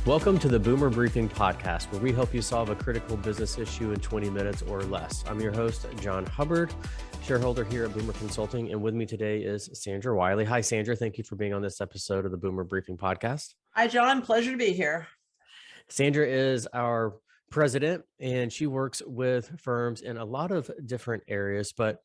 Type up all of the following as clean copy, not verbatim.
Welcome to the Boomer Briefing Podcast, where we help you solve a critical business issue in 20 minutes or less. I'm your host, Jon Hubbard, shareholder here at Boomer Consulting. And with me today is Sandra Wiley. Hi, Sandra. Thank you for being on this episode of the Boomer Briefing Podcast. Hi, John. Pleasure to be here. Sandra is our president, and she works with firms in a lot of different areas. But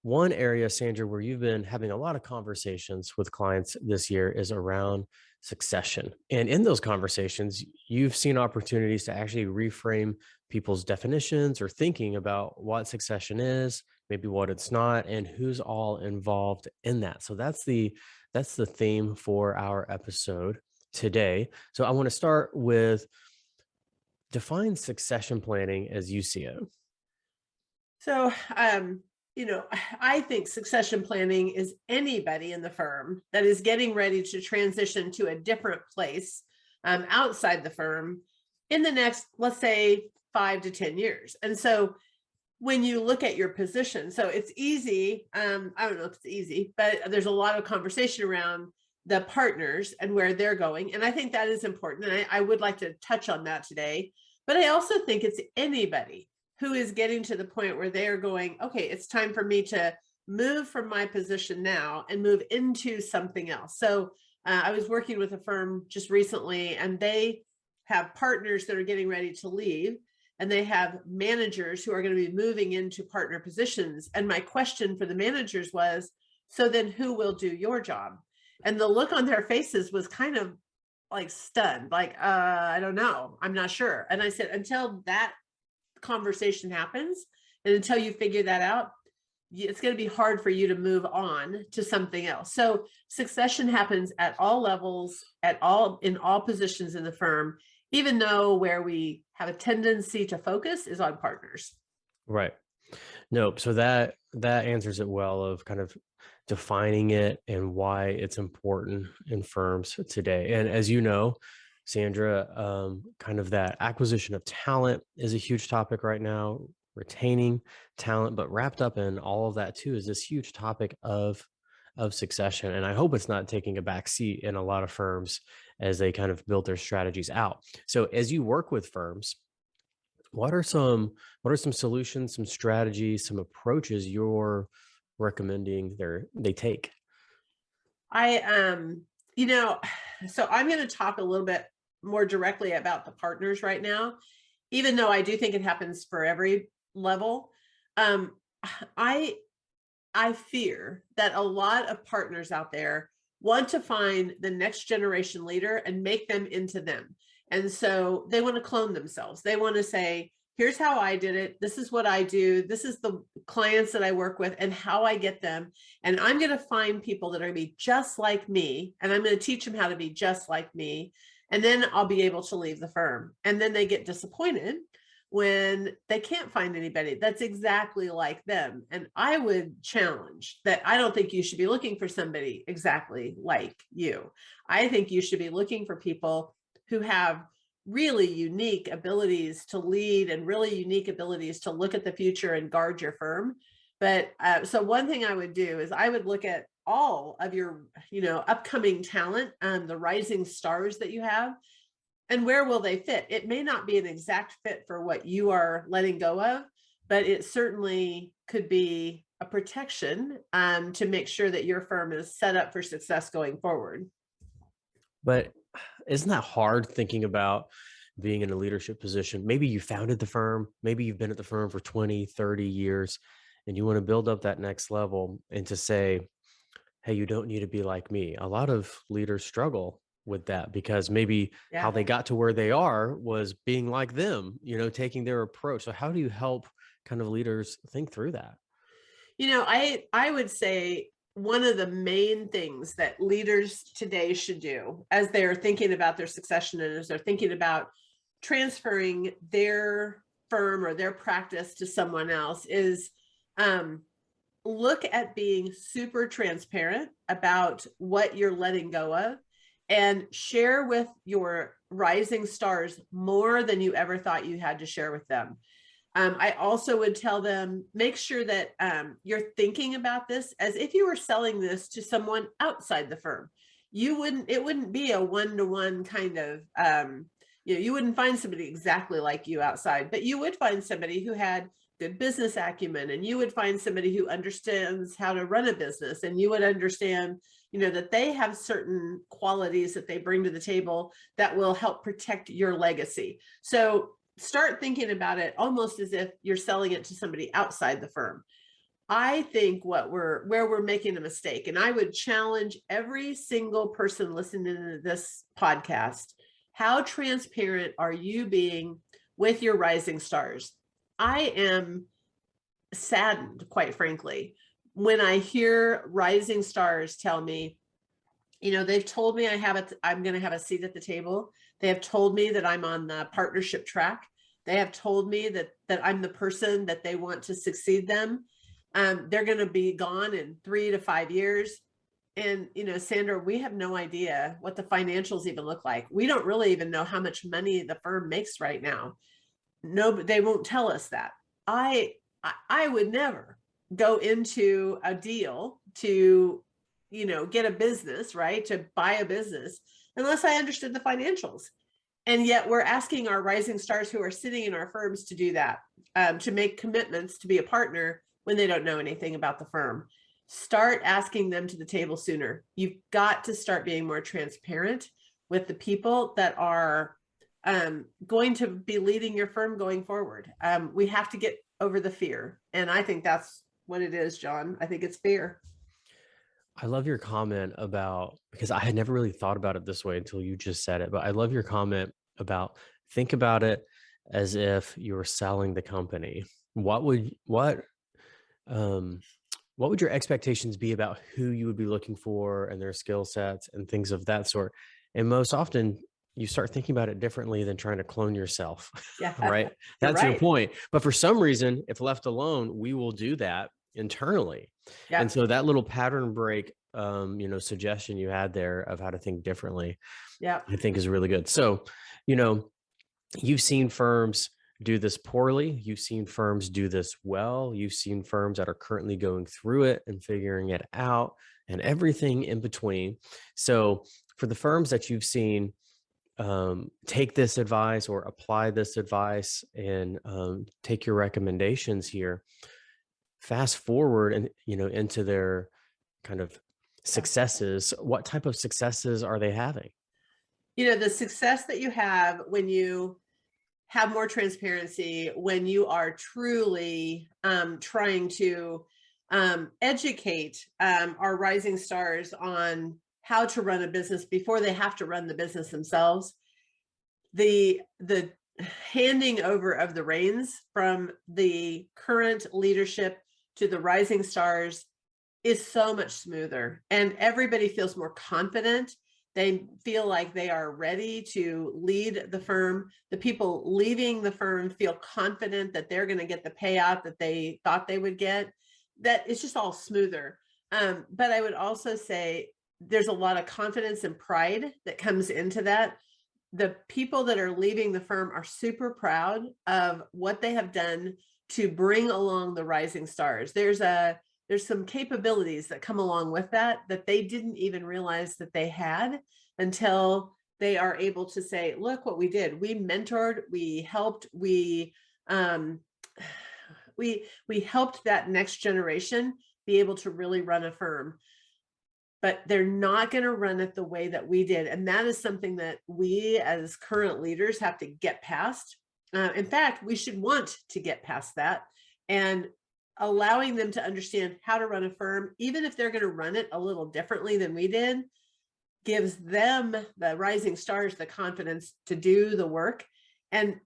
one area, Sandra, where you've been having a lot of conversations with clients this year is around succession. And in those conversations, you've seen opportunities to actually reframe people's definitions or thinking about what succession is, maybe what it's not, and who's all involved in that. So that's the theme for our episode today. So I want to start with define succession planning as you see it. So, I think succession planning is anybody in the firm that is getting ready to transition to a different place outside the firm in the next, let's say, 5 to 10 years. And so when you look at your position, so it's easy. I don't know if it's easy, but there's a lot of conversation around the partners and where they're going. And I think that is important. And I would like to touch on that today. But I also think it's anybody who is getting to the point where they are going, okay, it's time for me to move from my position now and move into something else. So I was working with a firm just recently, and they have partners that are getting ready to leave, and they have managers who are going to be moving into partner positions. And my question for the managers was, so then who will do your job? And the look on their faces was kind of like stunned, like, I don't know, I'm not sure. And I said, until that conversation happens and until you figure that out, it's going to be hard for you to move on to something else. So succession happens at all levels, in all positions in the firm, even though where we have a tendency to focus is on partners. Right. Nope. So that answers it well, of kind of defining it and why it's important in firms today. And as you know, Sandra, kind of that acquisition of talent is a huge topic right now, retaining talent, but wrapped up in all of that too is this huge topic of succession. And I hope it's not taking a back seat in a lot of firms as they kind of build their strategies out. So as you work with firms, what are some solutions, some strategies, some approaches you're recommending they take? So I'm going to talk a little bit more directly about the partners right now, even though I do think it happens for every level. I fear that a lot of partners out there want to find the next generation leader and make them into them. And so they want to clone themselves. They want to say, here's how I did it. This is what I do. This is the clients that I work with and how I get them. And I'm going to find people that are going to be just like me. And I'm going to teach them how to be just like me. And then I'll be able to leave the firm. And then they get disappointed when they can't find anybody that's exactly like them. And I would challenge that. I don't think you should be looking for somebody exactly like you. I think you should be looking for people who have really unique abilities to lead and really unique abilities to look at the future and guard your firm. But so one thing I would do is I would look at all of your, upcoming talent, the rising stars that you have, and where will they fit? It may not be an exact fit for what you are letting go of, but it certainly could be a protection to make sure that your firm is set up for success going forward. But isn't that hard, thinking about being in a leadership position? Maybe you founded the firm, maybe you've been at the firm for 20, 30 years, and you want to build up that next level, and to say, hey, you don't need to be like me. A lot of leaders struggle with that because maybe how they got to where they are was being like them, taking their approach. So how do you help kind of leaders think through that? I would say one of the main things that leaders today should do as they're thinking about their succession and as they're thinking about transferring their firm or their practice to someone else is look at being super transparent about what you're letting go of and share with your rising stars more than you ever thought you had to share with them. I also would tell them, make sure that you're thinking about this as if you were selling this to someone outside the firm. It wouldn't be a one-to-one kind of You wouldn't find somebody exactly like you outside, but you would find somebody who had good business acumen, and you would find somebody who understands how to run a business, and you would understand, that they have certain qualities that they bring to the table that will help protect your legacy. So start thinking about it almost as if you're selling it to somebody outside the firm. I think where we're making a mistake, and I would challenge every single person listening to this podcast, how transparent are you being with your rising stars? I am saddened, quite frankly, when I hear rising stars tell me, they've told me I'm going to have a seat at the table. They have told me that I'm on the partnership track. They have told me that I'm the person that they want to succeed them. They're going to be gone in 3 to 5 years. And, Sandra, we have no idea what the financials even look like. We don't really even know how much money the firm makes right now. No, but they won't tell us that. I would never go into a deal to, get a business, right? To buy a business unless I understood the financials. And yet we're asking our rising stars who are sitting in our firms to do that, to make commitments to be a partner when they don't know anything about the firm. Start asking them to the table sooner. You've got to start being more transparent with the people that are going to be leading your firm going forward. We have to get over the fear. And I think that's what it is, John. I think it's fear. I love your comment about, because I had never really thought about it this way until you just said it, but I love your comment about think about it as if you were selling the company. What would your expectations be about who you would be looking for and their skill sets and things of that sort? And most often you start thinking about it differently than trying to clone yourself. Yeah, Right? you're That's your right. point. But for some reason, if left alone, we will do that internally. And Yeah, so that little pattern break, suggestion you had there of how to think differently, yeah, I think is really good. So, you know, you've seen firms do this poorly. You've seen firms do this well. You've seen firms that are currently going through it and figuring it out and everything in between. So for the firms that you've seen take this advice or apply this advice and take your recommendations here, fast forward and, into their kind of yeah. successes, what type of successes are they having? The success that you have when you have more transparency, when you are truly trying to educate our rising stars on how to run a business before they have to run the business themselves. The handing over of the reins from the current leadership to the rising stars is so much smoother, and everybody feels more confident. They feel like they are ready to lead the firm. The people leaving the firm feel confident that they're going to get the payout that they thought they would get. That it's just all smoother. But I would also say there's a lot of confidence and pride that comes into that. The people that are leaving the firm are super proud of what they have done to bring along the rising stars. There's some capabilities that come along with that they didn't even realize that they had until they are able to say, look what we did. We mentored, we helped, we helped that next generation be able to really run a firm. But they're not going to run it the way that we did. And that is something that we as current leaders have to get past. In fact, we should want to get past that, and allowing them to understand how to run a firm, even if they're going to run it a little differently than we did, gives them, the rising stars, the confidence to do the work. And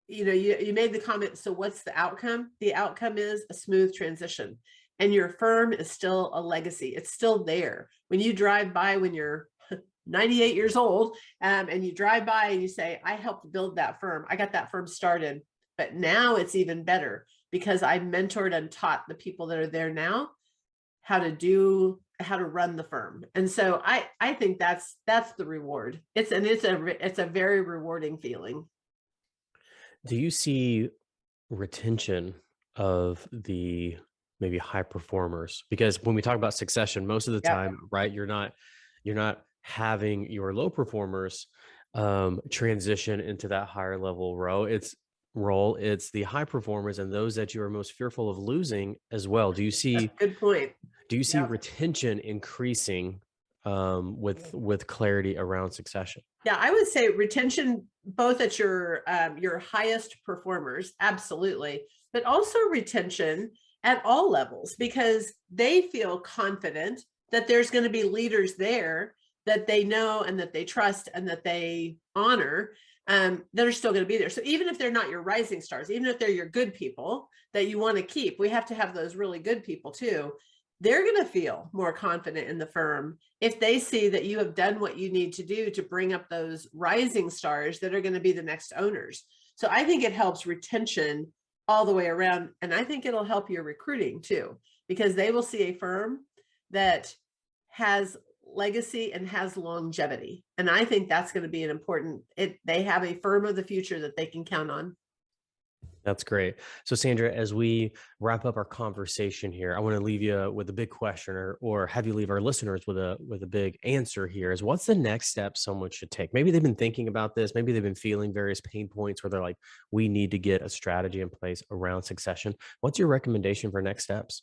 you made the comment, so what's the outcome? The outcome is a smooth transition, and your firm is still a legacy. It's still there. When you drive by, when you're 98 years old, and you drive by and you say, I helped build that firm. I got that firm started, but now it's even better because I mentored and taught the people that are there now how to run the firm. And so I think that's the reward. It's a very rewarding feeling. Do you see retention of the maybe high performers? Because when we talk about succession, most of the Yep. time, right, you're not having your low performers transition into that higher level role. It's the high performers and those that you are most fearful of losing as well. Do you That's see a good point. Yep. retention increasing with clarity around succession? Yeah, I would say retention both at your highest performers, absolutely, but also retention at all levels because they feel confident that there's going to be leaders there that they know and that they trust and that they honor, that are still going to be there. So even if they're not your rising stars, even if they're your good people that you want to keep, we have to have those really good people too. They're going to feel more confident in the firm if they see that you have done what you need to do to bring up those rising stars that are going to be the next owners. So I think it helps retention all the way around. And I think it'll help your recruiting too, because they will see a firm that has legacy and has longevity. And I think that's going to be an important, they have a firm of the future that they can count on. That's great. So, Sandra, as we wrap up our conversation here, I want to leave you with a big question, or have you leave our listeners with a big answer here. Is what's the next step someone should take? Maybe they've been thinking about this. Maybe they've been feeling various pain points where they're like, we need to get a strategy in place around succession. What's your recommendation for next steps?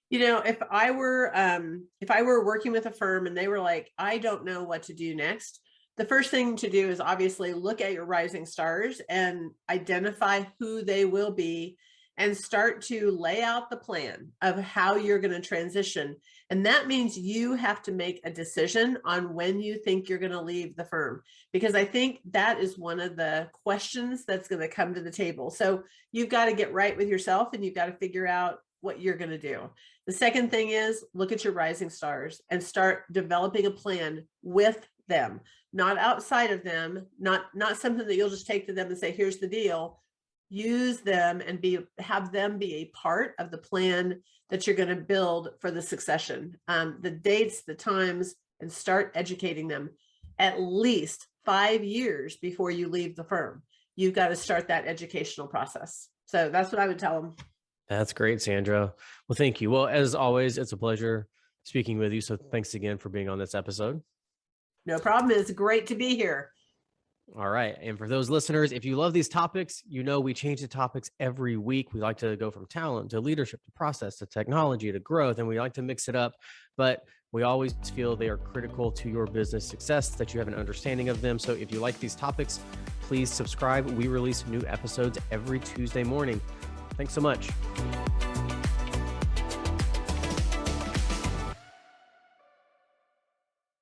If I were working with a firm and they were like, I don't know what to do next, the first thing to do is obviously look at your rising stars and identify who they will be and start to lay out the plan of how you're going to transition. And that means you have to make a decision on when you think you're going to leave the firm, because I think that is one of the questions that's going to come to the table. So you've got to get right with yourself and you've got to figure out what you're going to do. The second thing is look at your rising stars and start developing a plan with them, not outside of them, not something that you'll just take to them and say, here's the deal. Use them and have them be a part of the plan that you're going to build for the succession, the dates, the times, and start educating them at least 5 years before you leave the firm. You've got to start that educational process. So that's what I would tell them. That's great, Sandra. Well, thank you. Well, as always, it's a pleasure speaking with you. So thanks again for being on this episode. No problem. It's great to be here. All right. And for those listeners, if you love these topics, we change the topics every week. We like to go from talent to leadership to process to technology to growth, and we like to mix it up. But we always feel they are critical to your business success, that you have an understanding of them. So if you like these topics, please subscribe. We release new episodes every Tuesday morning. Thanks so much.